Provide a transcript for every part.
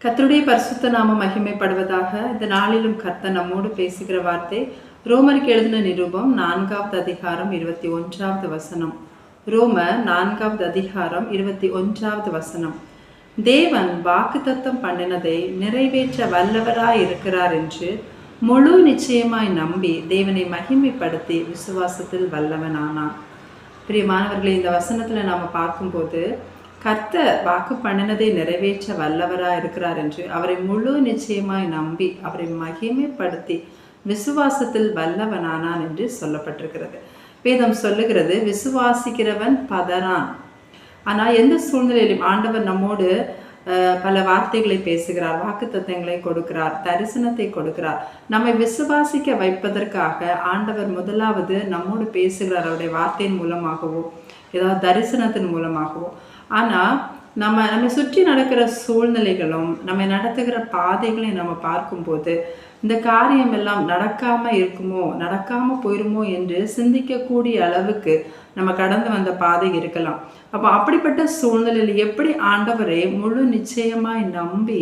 கர்த்தருடைய பரிசுத்த நாமம் மகிமைப்படுவதாக. இந்த நாளிலும் கர்த்தர் நம்மோடு பேசுகிற வார்த்தை ரோமருக்கு எழுதின நிருபம் 4வது அதிகாரம் 21வது வசனம். ரோமர் 4வது அதிகாரம் 21வது வசனம். தேவன் வாக்குத்தத்தம் பண்ணினதை நிறைவேற்ற வல்லவராய் இருக்கிறார் என்று முழு நிச்சயமாய் நம்பி தேவனை மகிமைப்படுத்தி விசுவாசத்தில் வல்லவனானான். பிரியமானவர்களை, இந்த வசனத்துல நாம பார்க்கும்போது கர்த்தர் வாக்கு பண்ணினதை நிறைவேற்ற வல்லவராக இருக்கிறார் என்று அவரை முழு நிச்சயமாய் நம்பி அவரை மகிமைப்படுத்தி விசுவாசத்தில் வல்லவனானான் என்று சொல்லப்பட்டிருக்கிறது. வேதம் சொல்லுகிறது, விசுவாசிக்கிறவன் பதறான். ஆனால் எந்த சூழ்நிலையிலும் ஆண்டவர் நம்மோடு பல வார்த்தைகளை பேசுகிறார், வாக்கு தத்தங்களை கொடுக்கிறார், தரிசனத்தை கொடுக்கிறார். நம்மை விசுவாசிக்க வைப்பதற்காக ஆண்டவர் முதலாவது நம்மோடு பேசுகிறார், அவருடைய வார்த்தையின் மூலமாகவோ ஏதாவது தரிசனத்தின் மூலமாகவோ. ஆனால் நம்மை சுற்றி நடக்கிற சூழ்நிலைகளும் நம்ம நடத்துகிற பாதைகளையும் நம்ம பார்க்கும்போது இந்த காரியம் எல்லாம் நடக்காமல் இருக்குமோ, நடக்காமல் போயிருமோ என்று சிந்திக்கக்கூடிய அளவுக்கு நம்ம கடந்து வந்த பாதை இருக்கலாம். அப்போ அப்படிப்பட்ட சூழ்நிலையில் எப்படி ஆண்டவரை முழு நிச்சயமாய் நம்பி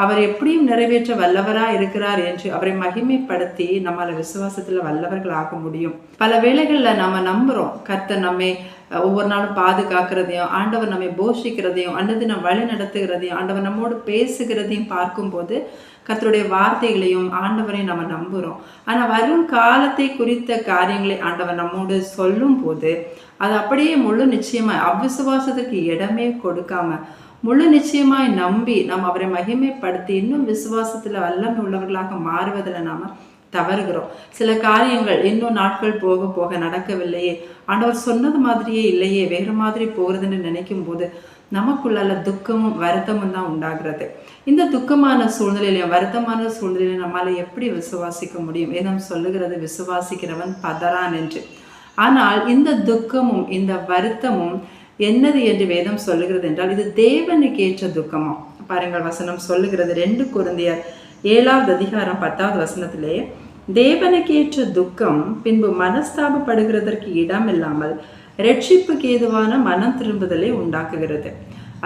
அவர் எப்படியும் நிறைவேற்ற வல்லவராக இருக்கிறார் என்று அவரை மகிமைப்படுத்தி நம்மளால விசுவாசத்தில் வல்லவர்கள் ஆக முடியும். பல வேளைகளில் நம்ம நம்புகிறோம் கர்த்தர் நம்மை ஒவ்வொரு நாளும் பாதுகாக்கிறதையும், ஆண்டவர் நம்மை போஷிக்கிறதையும், அல்லது நம்ம வழி நடத்துகிறதையும், ஆண்டவர் நம்மோடு பேசுகிறதையும் பார்க்கும்போது கர்த்தருடைய வார்த்தைகளையும் ஆண்டவரையும் நம்ம நம்புகிறோம். ஆனால் வரும் காலத்தை குறித்த காரியங்களை ஆண்டவர் நம்மோடு சொல்லும் போது அது அப்படியே முழு நிச்சயமாய் அவ்விசுவாசத்துக்கு இடமே கொடுக்காம முழு நிச்சயமாய் நம்பி நாம் அவரை மகிமைப்படுத்தி இன்னும் விசுவாசத்துல வல்லமை உள்ளவர்களாக மாறுவதில் நாம தவறுகிறோம். சில காரியங்கள் இன்னும் நாட்கள் போக போக நடக்கவில்லையே, ஆண்டவர் சொன்னது மாதிரியே இல்லையே, வேறு மாதிரி போகிறதுன்னு நினைக்கும் போது நமக்குள்ள துக்கமும் வருத்தமும் தான் உண்டாகிறது. இந்த துக்கமான சூழ்நிலையிலையும் வருத்தமான சூழ்நிலையில நம்மளால எப்படி விசுவாசிக்க முடியும்? வேதம் சொல்லுகிறது, விசுவாசிக்கிறவன் பதறான் என்று. ஆனால் இந்த துக்கமும் இந்த வருத்தமும் என்னது என்று வேதம் சொல்லுகிறது என்றால் இது தேவனுக்கு ஏற்ற துக்கமும். பாருங்கள், வசனம் சொல்லுகிறது 2 கொரிந்தியர் 7வது அதிகாரம் 10வது வசனத்திலே, தேவனுக்கு ஏற்ற துக்கம் பின்பு மனஸ்தாபப்படுகிறதற்கு இடம் இல்லாமல் ரட்சிப்புக்கு ஏதுவான மனம் திரும்புதலை உண்டாக்குகிறது.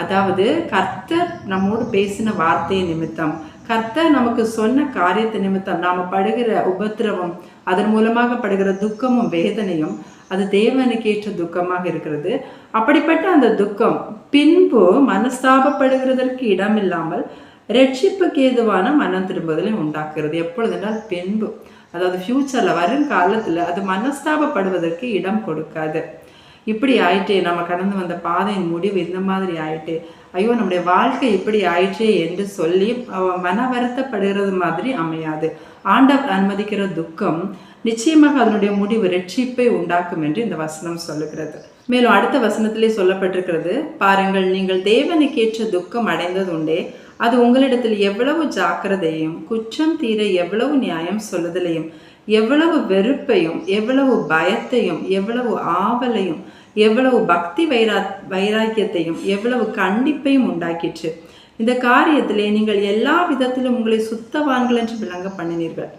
அதாவது கர்த்தர் நம்மோடு பேசின வார்த்தை நிமித்தம், கர்த்தர் நமக்கு சொன்ன காரியத்தை நிமித்தம் நாம படுகிற உபத்திரவம், அதன் மூலமாக படுகிற துக்கமும் வேதனையும் அது தேவனுக்கு ஏற்ற துக்கமாக இருக்கிறது. அப்படிப்பட்ட அந்த துக்கம் பின்பு மனஸ்தாபப்படுகிறதற்கு இடம் இல்லாமல் ரட்சிப்புக்கு ஏதுவான மனம் திரும்புதலை உண்டாக்குறது. எப்பொழுது என்றால் பின்பு, அதாவது ஃபியூச்சர்ல வரும் காலத்துல அது மனஸ்தாபப்படுவதற்கு இடம் கொடுக்காது. இப்படி ஆயிட்டே, நம்ம கடந்து வந்த பாதையின் முடிவு இந்த மாதிரி ஆயிட்டே, ஐயோ நம்முடைய வாழ்க்கை இப்படி ஆயிற்றே என்று சொல்லி மன வருத்தப்படுகிறது மாதிரி அமையாது. ஆண்டவர் அனுமதிக்கிற துக்கம் நிச்சயமாக அதனுடைய முடிவு ரட்சிப்பை உண்டாக்கும் என்று இந்த வசனம் சொல்லுகிறது. மேலும் அடுத்த வசனத்திலே சொல்லப்பட்டிருக்கிறது, பாருங்கள், நீங்கள் தேவனுக்கேற்ற துக்கம் அடைந்தது உண்டே, அது உங்களிடத்தில் எவ்வளவு ஜாக்கிரதையும் குற்றம் தீர எவ்வளவு நியாயம் சொல்லுதலையும் எவ்வளவு வெறுப்பையும் எவ்வளவு பயத்தையும் எவ்வளவு ஆவலையும் எவ்வளவு பக்தி வைராக்கியத்தையும் எவ்வளவு கண்டிப்பையும் உண்டாக்கிற்று. இந்த காரியத்திலே நீங்கள் எல்லா விதத்திலும் உங்களை சுத்தவான்கள் என்று விளங்க பண்ணினீர்கள்.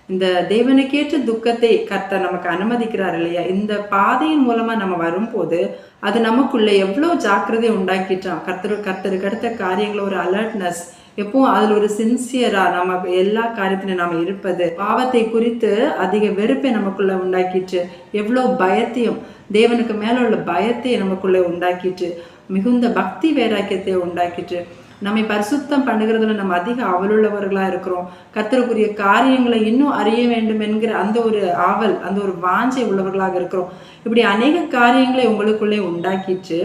இந்த தேவனுக்கேற்ற துக்கத்தை கர்த்தர் நமக்கு அனுமதிக்கிறார் இல்லையா? இந்த பாதையின் மூலமா நம்ம வரும்போது அது நமக்குள்ள எவ்வளோ ஜாக்கிரதை உண்டாக்கிட்டான். கர்த்தருக்கு அடுத்த காரியங்கள ஒரு அலர்ட்னஸ், எப்பவும் அதில் ஒரு சின்சியரா நமக்கு எல்லா காரியத்திலும் நாம இருப்பது, பாவத்தை குறித்து அதிக வெறுப்பை நமக்குள்ள உண்டாக்கிட்டு, எவ்வளோ பயத்தையும் தேவனுக்கு மேல உள்ள பயத்தை நமக்குள்ள உண்டாக்கிட்டு, மிகுந்த பக்தி வைராக்கியத்தை உண்டாக்கிட்டு, நம்மை பரிசுத்தம் பண்ணுகிறதுல நம்ம அதிக ஆவலுள்ளவர்களா இருக்கிறோம். கர்த்தருக்குரிய காரியங்களை இன்னும் அறிய வேண்டும் என்கிற அந்த ஒரு ஆவல், அந்த ஒரு வாஞ்சை உள்ளவர்களாக இருக்கிறோம். இப்படி அநேக காரியங்களை உங்களுக்குள்ளே உண்டாக்கிட்டு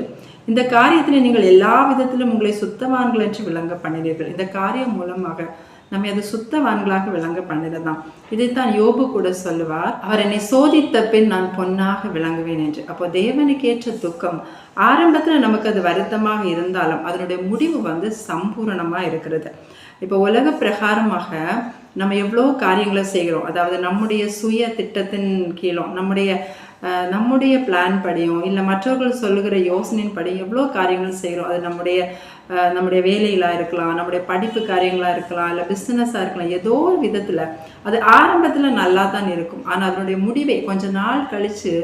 இந்த காரியத்திலே நீங்கள் எல்லா விதத்திலும் உங்களை சுத்தவான்கள் என்று விளங்க பண்ணினீர்கள். இந்த காரியம் மூலமாக நம்ம அது சுத்தவான்களாக விளங்க பண்ணிடலாம். இதைத்தான் யோபு கூட சொல்லுவார், அவர் என்னை சோதித்த பின் நான் பொன்னாக விளங்குவேன் என்று. அப்போ தேவனுக்கேற்ற துக்கம் ஆரம்பத்துல நமக்கு அது வருத்தமாக இருந்தாலும் அதனுடைய முடிவு சம்பூரணமா இருக்கிறது. இப்போ உலக பிரகாரமாக நம்ம எவ்வளோ காரியங்களை செய்கிறோம், அதாவது நம்முடைய சுய திட்டத்தின் கீழும் நம்முடைய பிளான் படியும் இல்லை மற்றவர்கள் சொல்லுகிற யோசனையின் படி எவ்வளோ காரியங்கள் செய்கிறோம். அது நம்முடைய வேலைகளாக இருக்கலாம், நம்முடைய படிப்பு காரியங்களாக இருக்கலாம், இல்லை பிஸ்னஸாக இருக்கலாம். ஏதோ ஒரு விதத்தில் அது ஆரம்பத்தில் நல்லா தான் இருக்கும். ஆனால் அதனுடைய முடிவை கொஞ்ச நாள் கழித்து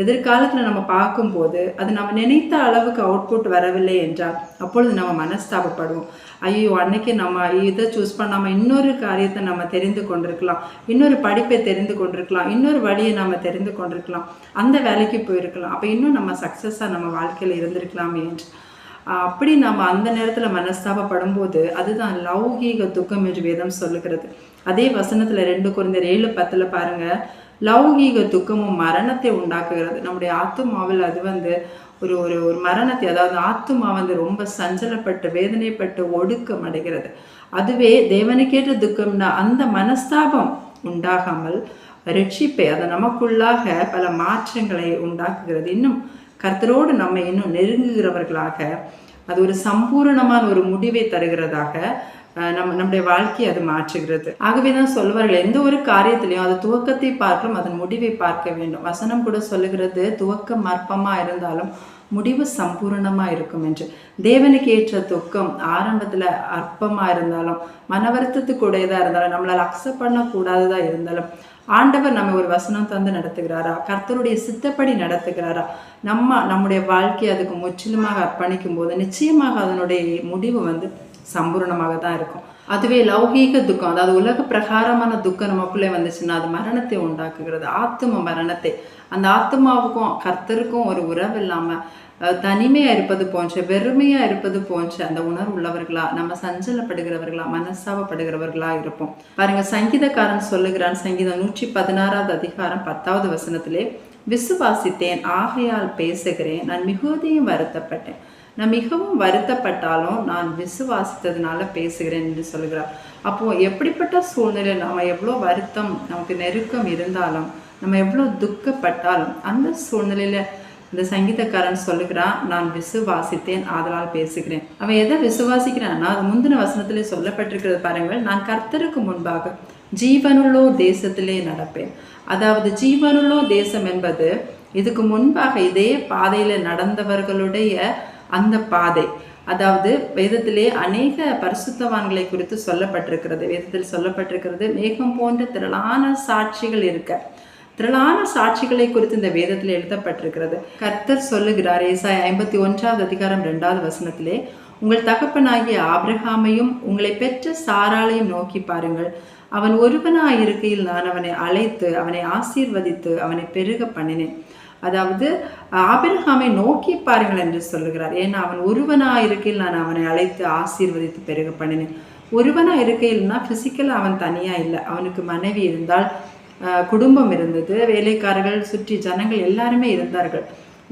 எதிர்காலத்தில் நம்ம பார்க்கும்போது அது நம்ம நினைத்த அளவுக்கு அவுட்புட் வரவில்லை என்றால் அப்பொழுது நம்ம மனஸ்தாபப்படுவோம். ஐயோ, அன்னைக்கு நம்ம இதை சூஸ் பண்ணாமல் இன்னொரு காரியத்தை நம்ம தெரிந்து கொண்டிருக்கலாம், இன்னொரு படிப்பை தெரிந்து கொண்டிருக்கலாம், இன்னொரு வழியை நம்ம தெரிந்து கொண்டிருக்கலாம், அந்த வேலைக்கு போயிருக்கலாம், அப்போ இன்னும் நம்ம சக்ஸஸாக நம்ம வாழ்க்கையில் இருந்திருக்கலாமே என்று அப்படி நம்ம அந்த நேரத்தில் மனஸ்தாபப்படும் போது அதுதான் லௌகீக துக்கம் என்று வேதம் சொல்லுகிறது. அதே வசனத்தில் 2 கொரிந்தியர் 7:10 பாருங்க, லௌகீக துக்கமும் மரணத்தை உண்டாக்குகிறது. நம்முடைய ஆத்துமாவில் அது ஒரு ஒரு ஒரு மரணத்தை, அதாவது ஆத்துமா ரொம்ப சஞ்சலப்பட்டு வேதனைப்பட்டு ஒடுக்கம் அடைகிறது. அதுவே தேவனுக்கேற்ற துக்கம்னா அந்த மனஸ்தாபம் உண்டாகாமல் ரட்சிப்பை அதை நமக்குள்ளாக பல மாற்றங்களை உண்டாக்குகிறது. இன்னும் கர்த்தரோடு நம்ம இன்னும் நெருங்குகிறவர்களாக அது ஒரு சம்பூரணமான ஒரு முடிவை தருகிறதாக நம்முடைய வாழ்க்கையை அது மாற்றுகிறது. ஆகவே தான் சொல்வார்கள், எந்த ஒரு காரியத்திலையும் அது துவக்கத்தை பார்க்கலும் அதன் முடிவை பார்க்க வேண்டும். வசனம் கூட சொல்லுகிறது, துவக்கம் அற்பமா இருந்தாலும் முடிவு சம்பூர்ணமா இருக்கும் என்று. தேவனுக்கு ஏற்ற துக்கம் ஆரம்பத்துல அற்பமா இருந்தாலும், மன வருத்தத்துக்கு உடையதா இருந்தாலும், நம்மளால் அக்செப்ட் பண்ணக்கூடாததா இருந்தாலும், ஆண்டவர் நம்ம ஒரு வசனம் தந்து நடத்துகிறாரா, கர்த்தருடைய சித்தப்படி நடத்துகிறாரா, நம்முடைய வாழ்க்கையை அதுக்கு முற்றிலுமாக அர்ப்பணிக்கும் போது நிச்சயமாக அதனுடைய முடிவு சம்பூர்ணமாக தான் இருக்கும். அதுவே லௌகீக துக்கம், அதாவது உலக பிரகாரமான துக்கம் நமக்குள்ளே வந்துச்சுன்னா அது மரணத்தை உண்டாக்குகிறது, ஆத்தும மரணத்தை. அந்த ஆத்மாவுக்கும் கர்த்தருக்கும் ஒரு உறவு இல்லாம தனிமையா இருப்பது போன்ற, வெறுமையா இருப்பது போன்ற அந்த உணர்வு உள்ளவர்களா, நம்ம சஞ்சலப்படுகிறவர்களா, மனஸ்தாபப்படுகிறவர்களா இருப்போம். பாருங்க, சங்கீதக்காரன் சொல்லுகிறான், சங்கீதம் 116 அதிகாரம் 10வது வசனத்திலே, விசுவாசித்தேன் ஆகையால் பேசுகிறேன், நான் மிகுதியும் வருத்தப்பட்டேன். நான் மிகவும் வருத்தப்பட்டாலும் நான் விசுவாசித்ததுனால பேசுகிறேன் என்று சொல்கிறார். அப்போ எப்படிப்பட்ட சூழ்நிலை, நம்ம எவ்வளோ வருத்தம், நமக்கு நெருக்கம் இருந்தாலும், நம்ம எவ்வளோ துக்கப்பட்டாலும், அந்த சூழ்நிலையில இந்த சங்கீதக்காரன் சொல்லுகிறான், நான் விசுவாசித்தேன் ஆதலால் பேசுகிறேன். அவன் எதை விசுவாசிக்கிறான்னா, அது முந்தின வசனத்திலே சொல்லப்பட்டிருக்கிறது பாருங்கள், நான் கர்த்தருக்கு முன்பாக ஜீவனுள்ளோ தேசத்திலே நடப்பேன். அதாவது ஜீவனுள்ளோ தேசம் என்பது இதுக்கு முன்பாக இதே பாதையில நடந்தவர்களுடைய அந்த பாதை. அதாவது வேதத்திலே அநேக பரிசுத்தவான்களை குறித்து சொல்லப்பட்டிருக்கிறது. வேதத்தில் சொல்லப்பட்டிருக்கிறது, மேகம் போன்ற திரளான சாட்சிகள் இருக்க, திரளான சாட்சிகளை குறித்து இந்த வேதத்தில் எழுதப்பட்டிருக்கிறது. கர்த்தர் சொல்லுகிறார், ஏசாயா 51 அதிகாரம் 2வது வசனத்திலே, உங்கள் தகப்பனாகிய ஆபிரகாமையும் உங்களை பெற்ற சாராளையும் நோக்கி பாருங்கள், அவன் ஒருவனாயிருக்கையில் நான் அவனை அழைத்து அவனை ஆசீர்வதித்து அவனை பெருக பண்ணினேன். அதாவது ஆபிரகாமை நோக்கி பாருங்கள் என்று சொல்லுகிறார். ஏன்னா அவன் ஒருவனா இருக்கையில் நான் அவனை அழைத்து ஆசீர்வதித்து பெருக பண்ணினேன். ஒருவனா இருக்கையில்னா பிசிக்கலா அவன் தனியா இல்லை, அவனுக்கு மனைவி இருந்தால், குடும்பம் இருந்தது, வேலைக்காரர்கள், சுற்றி ஜனங்கள் எல்லாருமே இருந்தார்கள்.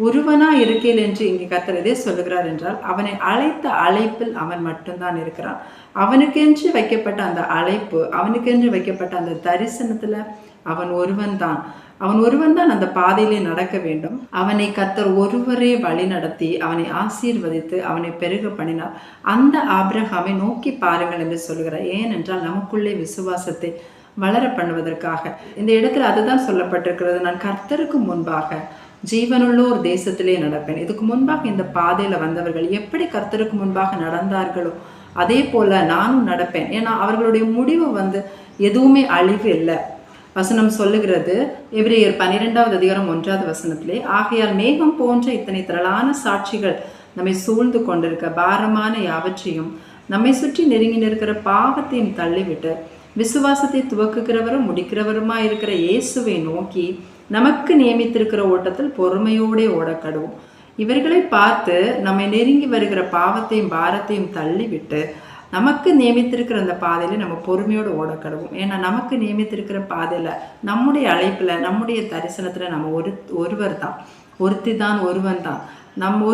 ஒருவனா இருக்கையில் என்று இங்கே கர்த்தர் எதை சொல்லுகிறார் என்றால், அவனை அழைத்த அழைப்பில் அவன் மட்டும்தான் இருக்கிறான். அவனுக்கென்று வைக்கப்பட்ட அந்த அழைப்பு, அவனுக்கென்று வைக்கப்பட்ட அந்த தரிசனத்துல அவன் ஒருவன் தான் அந்த பாதையிலே நடக்க வேண்டும். அவனை கர்த்தர் ஒருவரே வழி நடத்தி அவனை ஆசீர்வதித்து அவனை பெருக பண்ணினார். அந்த ஆபிரகாமை நோக்கி பாருங்கள் என்று சொல்கிறார். ஏனென்றால் நமக்குள்ளே விசுவாசத்தை வளர பண்ணுவதற்காக. இந்த இடத்துல அதுதான் சொல்லப்பட்டிருக்கிறது, நான் கர்த்தருக்கு முன்பாக ஜீவனுள்ளோர் தேசத்திலே நடப்பேன். இதுக்கு முன்பாக இந்த பாதையில வந்தவர்கள் எப்படி கர்த்தருக்கு முன்பாக நடந்தார்களோ அதே போல நானும் நடப்பேன். ஏன்னா அவர்களுடைய முடிவு எதுவுமே அழிவு இல்லை. வசனம் சொல்லுகிறது, எபிரேயர் 12வது அதிகாரம் 1வது வசனத்திலே, ஆகையால் மேகம் போன்ற இத்தனை திரளான சாட்சிகள் நம்மை சூழ்ந்து கொண்டிருக்க பாரமான யாவற்றையும் நம்மை சுற்றி நெருங்கி நிற்கிற பாவத்தையும் தள்ளிவிட்டு விசுவாசத்தை துவக்குகிறவரும் முடிக்கிறவருமா இருக்கிற இயேசுவை நோக்கி நமக்கு நியமித்திருக்கிற ஓட்டத்தில் பொறுமையோடே ஓடக்கடுவோம். இவர்களை பார்த்து நம்மை நெருங்கி வருகிற பாவத்தையும் பாரத்தையும் தள்ளிவிட்டு நமக்கு நியமித்திருக்கிற அந்த பாதையில நம்ம பொறுமையோடு ஓடக்கடுவோம். ஏன்னா நமக்கு நியமித்திருக்கிற பாதையில, நம்முடைய அழைப்புல, நம்முடைய தரிசனத்துல நம்ம ஒருவர் தான், ஒருத்தி தான், ஒருவன் தான். நம்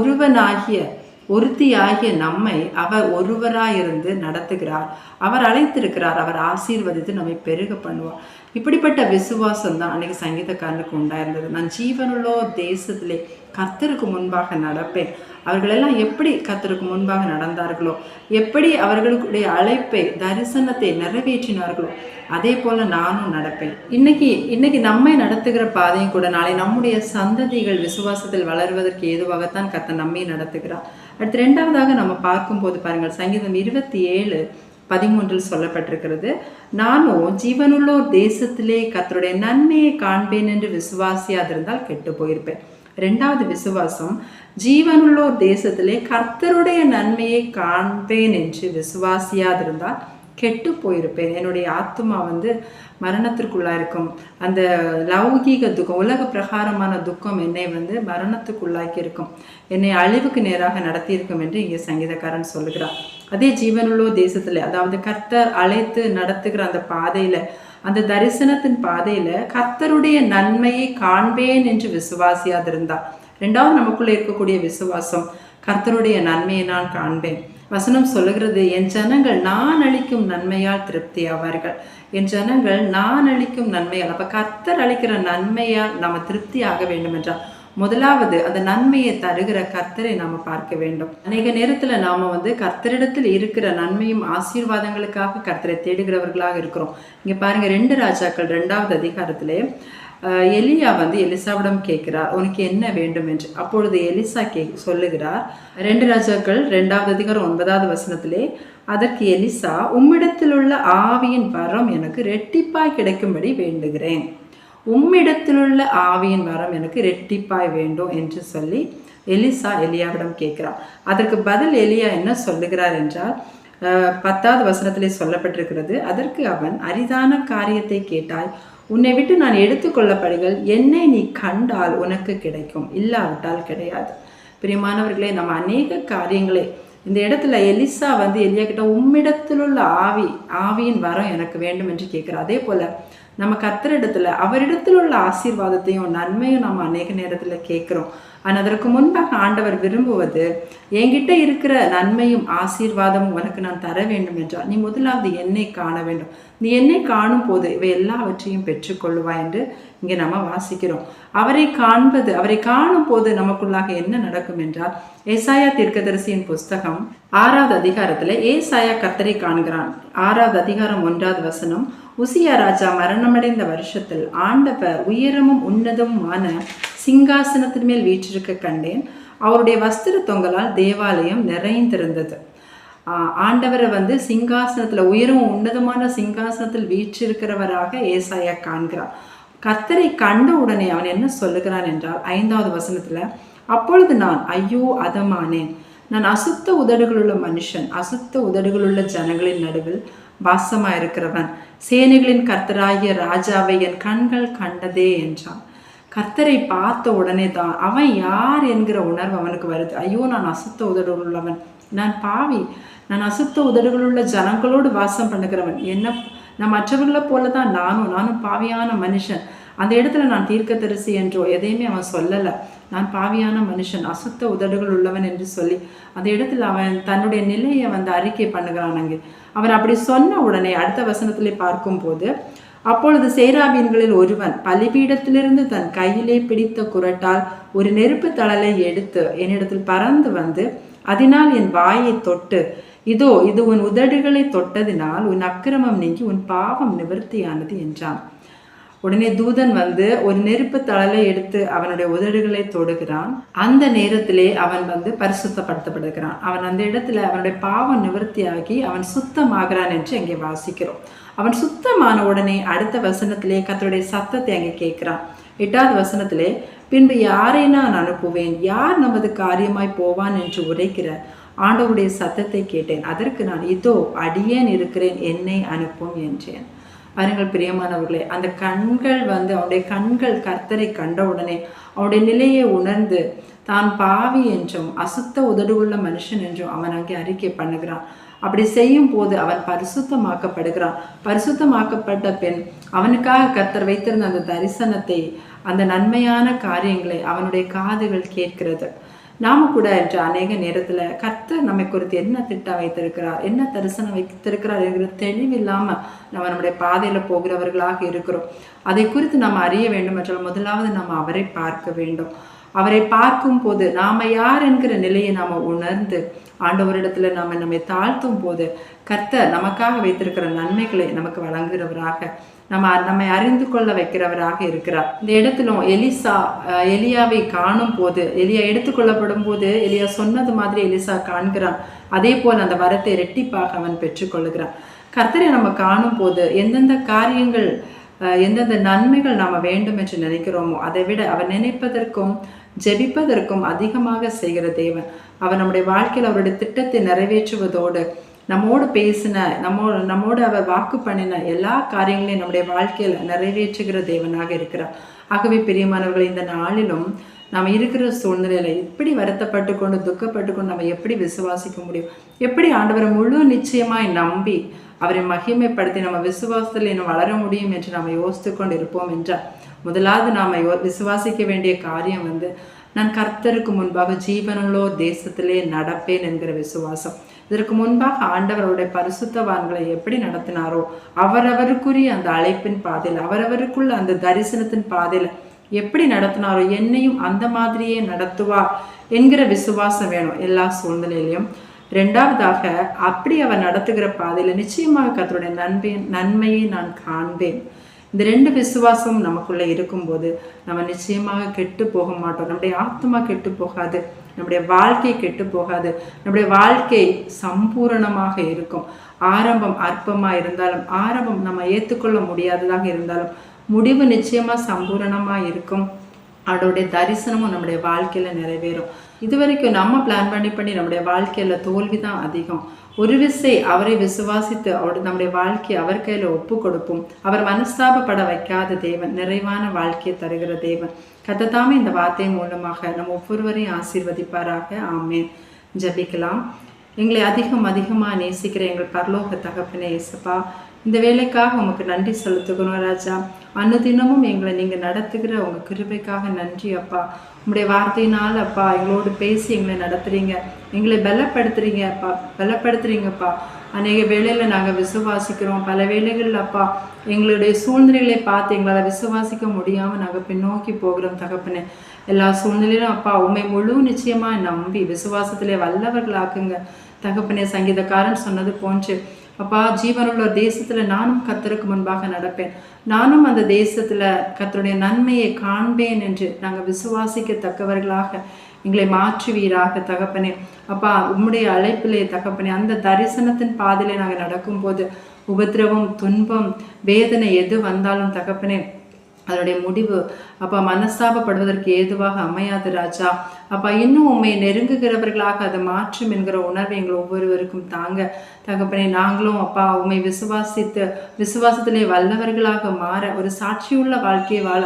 ஒருத்தியாகிய நம்மை அவர் ஒருவராயிருந்து நடத்துகிறார், அவர் அழைத்திருக்கிறார், அவர் ஆசீர்வதித்து நம்மை பெருக பண்ணுவார். இப்படிப்பட்ட விசுவாசம் தான் அன்னைக்கு சங்கீதக்காரனுக்கு உண்டாயிருந்தது. நான் ஜீவனுள்ளோ தேசத்திலே கர்த்தருக்கு முன்பாக நடப்பேன். அவர்களெல்லாம் எப்படி கர்த்தருக்கு முன்பாக நடந்தார்களோ, எப்படி அவர்களுடைய அழைப்பை, தரிசனத்தை நிறைவேற்றினார்களோ அதே போல நானும் நடப்பேன். இன்னைக்கு நம்மை நடத்துகிற பாதையும் கூட நாளை நம்முடைய சந்ததிகள் விசுவாசத்தில் வளர்வதற்கு ஏதுவாகத்தான் கர்த்தர் நம்மை நடத்துகிறார். அடுத்து 2வதாக நம்ம பார்க்கும்போது பாருங்கள், சங்கீதம் 27 13 சொல்லப்பட்டிருக்கிறது. நானோ ஜீவனுள்ளோர் தேசத்திலே கர்த்தருடைய நன்மையை காண்பேன் என்று விசுவாசியாதிருந்தால் கெட்டு போயிருப்பேன். 2வது விசுவாசம், ஜீவனுள்ளோர் தேசத்திலே கர்த்தருடைய நன்மையை காண்பேன் என்று விசுவாசியாதிருந்தால் கெட்டு போயிருப்பேன். என்னுடைய ஆத்மா மரணத்திற்குள்ளா இருக்கும். அந்த லௌகீக துக்கம், உலக பிரகாரமான துக்கம் என்னை மரணத்துக்குள்ளாக்கி இருக்கும், என்னை அழிவுக்கு நேராக நடத்தியிருக்கும் என்று இங்கே சங்கீதக்காரன் சொல்லுகிறார். அதே ஜீவனுள்ளோ தேசத்துல, அதாவது கர்த்தர் அழைத்து நடத்துகிற அந்த பாதையில, அந்த தரிசனத்தின் பாதையில கர்த்தருடைய நன்மையை காண்பேன் என்று விசுவாசியாதிருந்தா. 2வது நமக்குள்ள இருக்கக்கூடிய விசுவாசம், கர்த்தருடைய நன்மையை நான் காண்பேன். வசனம் சொல்லுகிறது, என் ஜனங்கள் நான் அளிக்கும் நன்மையால் திருப்தி ஆவார்கள். என் ஜனங்கள் நான் அளிக்கும் நன்மையால், அப்ப கர்த்தர் அளிக்கிற நன்மையால் நம்ம திருப்தி ஆக வேண்டும் என்றால் முதலாவது அந்த நன்மையை தருகிற கர்த்தரை நாம பார்க்க வேண்டும். அநேக நேரத்துல நாம கர்த்தரிடத்தில் இருக்கிற நன்மையும் ஆசீர்வாதங்களுக்காக கர்த்தரை தேடுகிறவர்களாக இருக்கிறோம். இங்க பாருங்க, 2 ராஜாக்கள் 2வது அதிகாரத்திலே எலியா எலிசாவிடம் கேட்கிறார், உனக்கு என்ன வேண்டும் என்று. அப்பொழுது எலிசா சொல்லுகிறார், 2 ராஜாக்கள் 2வது அதிகாரம் 9வது வசனத்திலே, அதற்கு எலிசா, உம்மிடத்தில் உள்ள ஆவியின் வரம் எனக்கு ரெட்டிப்பாய் கிடைக்கும்படி வேண்டுகிறேன். உம்மிடத்திலுள்ள ஆவியின் வரம் எனக்கு ரெட்டிப்பாய் வேண்டும் என்று சொல்லி எலிசா எலியாவிடம் கேட்கிறார். அதற்கு பதில் எலியா என்ன சொல்லுகிறார் என்றால், 10வது வசனத்திலே சொல்லப்பட்டிருக்கிறது, அதற்கு அவன், அரிதான காரியத்தை கேட்டாய், உன்னை விட்டு நான் எடுத்துக்கொள்ளப்படுகள், என்னை நீ கண்டால் உனக்கு கிடைக்கும், இல்லாவிட்டால் கிடையாது. பிரியமானவர்களே, நம்ம அநேக காரியங்களே இந்த இடத்துல எலிசா எலியா கிட்ட உம்மிடத்திலுள்ள ஆவியின் வரம் எனக்கு வேண்டும் என்று கேட்கிறார். அதே போல நம்ம கர்த்தரிடத்துல அவரிடத்தில் உள்ள ஆசீர்வாதத்தையும் நன்மையும் நம்ம அநேக நேரத்துல கேட்கிறோம். ஆனால் அதற்கு முன்பாக ஆண்டவர் விரும்புவது, என்கிட்ட இருக்கிற நன்மையும் ஆசீர்வாதமும் உனக்கு நான் தர வேண்டும் என்றால் நீ முதலாவது என்னை காண வேண்டும். நீ என்னை காணும் போது இவை எல்லாவற்றையும் பெற்றுக்கொள்வாய் என்று இங்கே நம்ம வாசிக்கிறோம். அவரை காணும் போது நமக்குள்ளாக என்ன நடக்கும் என்றால், ஏசாயா தீர்க்கதரிசியின் புஸ்தகம் 6வது அதிகாரத்துல ஏசாயா கர்த்தரை காண்கிறான். 6வது அதிகாரம் 1வது வசனம், உசியா ராஜா மரணமடைந்த வருஷத்தில் ஆண்டவர் உயரமும் உன்னதமுமான சிங்காசனத்தின் மேல் வீற்றிருக்க கண்டேன். அவருடைய வஸ்திர தொங்கலால் தேவாலயம் நிறைந்திருந்தது. ஆண்டவரை சிங்காசனத்துல, உயரமும் உன்னதமான சிங்காசனத்தில் வீற்றிருக்கிறவராக ஏசாயா காண்கிறார். கர்த்தரை கண்ட உடனே அவன் என்ன சொல்லுகிறான் என்றால், 5வது வசனத்துல, அப்பொழுது நான் ஐயோ அதமானேன், நான் அசுத்த உதடுகளுள்ள மனுஷன், அசுத்த உதடுகளுள்ள ஜனங்களின் நடுவில் வாசமாயிருக்கிறவன், சேனைகளின் கர்த்தராகிய ராஜாவை என் கண்கள் கண்டதே என்றான். கர்த்தரை பார்த்த உடனே தான் அவன் யார் என்கிற உணர்வு அவனுக்கு வருது. ஐயோ, நான் அசுத்த உதடுகள் உள்ளவன், நான் பாவி, நான் அசுத்த உதடுகளுள்ள ஜனங்களோடு வாசம் பண்ணுகிறவன், நான் மற்றவர்களை போல தான் நானும் பாவியான மனுஷன். அந்த இடத்துல நான் தீர்க்கதரிசி என்றோ எதையுமே அவன் சொல்லலை. நான் பாவியான மனுஷன், அசுத்த உதடுகள் உள்ளவன் என்று சொல்லி அந்த இடத்துல அவன் தன்னுடைய நிலையை அறிக்கை பண்ணுகிறான். அங்கே அவன் அப்படி சொன்ன உடனே அடுத்த வசனத்திலே பார்க்கும்போது, அப்பொழுது சேராபீன்களில் ஒருவன் பலிபீடத்திலிருந்து தன் கையிலே பிடித்த குரட்டால் ஒரு நெருப்பு தழலை எடுத்து என்னிடத்தில் பறந்து அதனால் என் வாயை தொட்டு, இதோ இது உன் உதடுகளை தொட்டதினால் உன் அக்கிரமம் நீங்கி உன் பாவம் நிவர்த்தியானது என்றான். உடனே தூதன் ஒரு நெருப்பு தழலை எடுத்து அவனுடைய உதடுகளை தொடுகிறான். அந்த நேரத்திலே அவன் பரிசுத்தப்படுத்தப்படுகிறான். அவன் அந்த இடத்துல அவனுடைய பாவம் நிவர்த்தியாகி அவன் சுத்தமாகிறான் என்று அங்கே வாசிக்கிறோம். அவன் சுத்தமான உடனே அடுத்த வசனத்திலே கர்த்தருடைய சத்தத்தை அங்கே கேட்கிறான். 8வது வசனத்திலே, பின்பு யாரை நான் அனுப்புவேன், யார் நமது காரியமாய் போவான் என்று உரைக்கிற ஆண்டவருடைய சத்தத்தை கேட்டேன். அதற்கு நான், இதோ அடியேன் இருக்கிறேன், என்னை அனுப்பும் என்றேன். பாருங்கள் பிரியமானவர்களே, அந்த கண்கள் அவனுடைய கண்கள் கர்த்தரை கண்டவுடனே அவனுடைய நிலையை உணர்ந்து தான் பாவி என்றும் அசுத்த உதடுள்ள மனுஷன் என்றும் அவன் அங்கே அறிக்கை பண்ணுகிறான். அப்படி செய்யும் போது அவன் பரிசுத்தமாக்கப்படுகிறான். பரிசுத்தமாக்கப்பட்ட பெண் அவனுக்காக கர்த்தர் வைத்திருந்த அந்த தரிசனத்தை, அந்த நன்மையான காரியங்களை அவனுடைய காதுகள் கேட்கிறது. நாம கூட இன்று அநேக நேரத்துல கர்த்தர் நம்மை குறித்து என்ன திட்டம் வைத்திருக்கிறார், என்ன தரிசனம் வைத்திருக்கிறார் என்கிற தெளிவில்லாம நம்ம நம்முடைய பாதையில போகிறவர்களாக இருக்கிறோம். அதை குறித்து நாம் அறிய வேண்டும் என்றால் முதலாவது நம்ம அவரை பார்க்க வேண்டும். அவரை பார்க்கும் போது நாம யார் என்கிற நிலையை நாம உணர்ந்து ஆண்டவரிடத்துல நாம நம்மை தாழ்த்தும் போது கர்த்தர் நமக்காக வைத்திருக்கிற நன்மைகளை நமக்கு வழங்குகிறவராக நம்மை அறிந்து கொள்ள வைக்கிறவராக இருக்கிறார். இந்த இடத்திலும் எலியாவை காணும் போது, எலியா எடுத்துக்கொள்ளப்படும் போது எலியா சொன்னது மாதிரி எலிசா காண்கிறான். அதே போல் அந்த வரத்தை இரட்டிப்பாக அவன் பெற்றுக்கொள்ளுகிறான். கர்த்தரை நம்ம காணும் போது எந்தெந்த காரியங்கள் எந்தெந்த நன்மைகள் நாம் வேண்டும் என்று நினைக்கிறோமோ அதை விட அவர் நினைப்பதற்கும் ஜெபிப்பதற்கும் அதிகமாக செய்கிற தேவன். அவர் நம்முடைய வாழ்க்கையில் அவருடைய திட்டத்தை நிறைவேற்றுவதோடு நம்மோடு பேசின நம்மோடு அவர் வாக்கு பண்ணின எல்லா காரியங்களையும் நம்முடைய வாழ்க்கையில் நிறைவேற்றுகிற தேவனாக இருக்கிறார். ஆகவே பிரியமானவர்கள், இந்த நாளிலும் நாம் இருக்கிற சூழ்நிலையில எப்படி வருத்தப்பட்டு கொண்டு துக்கப்பட்டு கொண்டு நம்ம எப்படி விசுவாசிக்க முடியும்? எப்படி ஆண்டவரை முழு நிச்சயமாய் நம்பி அவரை மகிமைப்படுத்தி நம்ம விசுவாசத்தில் இன்னும் வளர முடியும் என்று நாம் யோசித்து கொண்டு இருப்போம் என்றால், முதலாவது நாம் விசுவாசிக்க வேண்டிய காரியம் நான் கர்த்தருக்கு முன்பாக ஜீவனுள்ளோர் தேசத்திலே நடப்பேன் என்கிற விசுவாசம். இதற்கு முன்பாக ஆண்டவருடைய பரிசுத்தவான்களை எப்படி நடத்தினாரோ அவரவருக்குரிய அந்த அழைப்பின் பாதையில், அவரவருக்குள்ள அந்த தரிசனத்தின் பாதையில் எப்படி நடத்தினாரோ என்னையும் அந்த மாதிரியே நடத்துவார் என்கிற விசுவாசம் வேணும் எல்லா சூழ்நிலையிலையும். ரெண்டாவதாக, அப்படி அவர் நடத்துகிற பாதையில் நிச்சயமாக கர்த்தருடைய நன்மையை நான் காண்பேன். இந்த ரெண்டு விசுவாசமும் நமக்குள்ள இருக்கும்போது நம்ம நிச்சயமாக கெட்டு போக மாட்டோம். நம்முடைய ஆத்மா கெட்டு போகாது, நம்முடைய வாழ்க்கை கெட்டு போகாது, நம்முடைய வாழ்க்கை சம்பூரணமாக இருக்கும். ஆரம்பம் அற்பமாக இருந்தாலும், ஆரம்பம் நம்ம ஏற்றுக்கொள்ள முடியாததாக இருந்தாலும், முடிவு நிச்சயமா சம்பூரணமா இருக்கும். அவருடைய தரிசனமும் நம்முடைய வாழ்க்கையில நிறைவேறும். இதுவரைக்கும் நம்ம பிளான் பண்ணி நம்முடைய வாழ்க்கையில தோல்வி தான் அதிகம். ஒரு விசை அவரை விசுவாசித்து நம்முடைய வாழ்க்கையை அவர் கையில ஒப்பு கொடுப்போம். அவர் மனஸ்தாபப்பட வைக்காத தேவன், நிறைவான வாழ்க்கையை தருகிற தேவன். கர்த்தர் இந்த வார்த்தை மூலமாக நம்ம ஒவ்வொருவரையும் ஆசீர்வதிப்பாராக. ஆமென். ஜெபிக்கலாம். எங்களை அதிகமாக நேசிக்கிற எங்கள் பரலோக தகப்பனே இயேசுப்பா, இந்த வேலைக்காக உமக்கு நன்றி செலுத்துக்கணும் ராஜா. அனுதினமும் எங்களை நீங்கள் நடத்துகிற உங்கள் கிருபைக்காக நன்றி அப்பா. உங்களுடைய வார்த்தையினால் அப்பா எங்களோடு பேசி எங்களை நடத்துறீங்க, எங்களை பலப்படுத்துறீங்கப்பா. அநேக வேளையில் நாங்கள் விசுவாசிக்கிறோம், பல வேளைகளில் அப்பா எங்களுடைய சூழ்நிலைகளை பார்த்து எங்களால் விசுவாசிக்க முடியாமல் நாங்கள் பின்னோக்கி போகிறோம் தகப்பனே. எல்லா சூழ்நிலையிலும் அப்பா உண்மை முழு நிச்சயமாக நம்பி விசுவாசத்திலே வல்லவர்களாக்குங்க தகப்பனே. சங்கீதக்காரன் சொன்னது போன்று அப்பா, ஜீவனுள்ள தேசத்துல நானும் கர்த்தருக்கு முன்பாக நடப்பேன், நானும் அந்த தேசத்துல கர்த்தருடைய நன்மையை காண்பேன் என்று நாங்கள் விசுவாசிக்கத்தக்கவர்களாக எங்களை மாற்றுவீராக தகப்பனே. அப்பா, உம்முடைய அழைப்பிலே தகப்பனே அந்த தரிசனத்தின் பாதையிலே நாங்கள் நடக்கும்போது உபத்திரவம், துன்பம், வேதனை எது வந்தாலும் தகப்பனே அதனுடைய முடிவு அப்பா மனஸ்தாபப்படுவதற்கு ஏதுவாக அமையாது ராஜா. அப்பா, இன்னும் உண்மை நெருங்குகிறவர்களாக அதை மாற்றும் என்கிற உணர்வை எங்கள் ஒவ்வொருவருக்கும் தாங்க தகப்பனே. நாங்களும் அப்பா உண்மை விசுவாசத்திலே வல்லவர்களாக மாற ஒரு சாட்சியுள்ள வாழ்க்கையை வாழ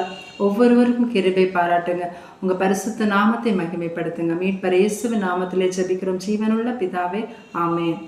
ஒவ்வொருவருக்கும் கிருபை பாராட்டுங்க. உங்க பரிசுத்த நாமத்தை மகிமைப்படுத்துங்க. மீட்பர் இயேசுவின் நாமத்திலே ஜெபிக்கிறோம் ஜீவனுள்ள பிதாவே, ஆமென்.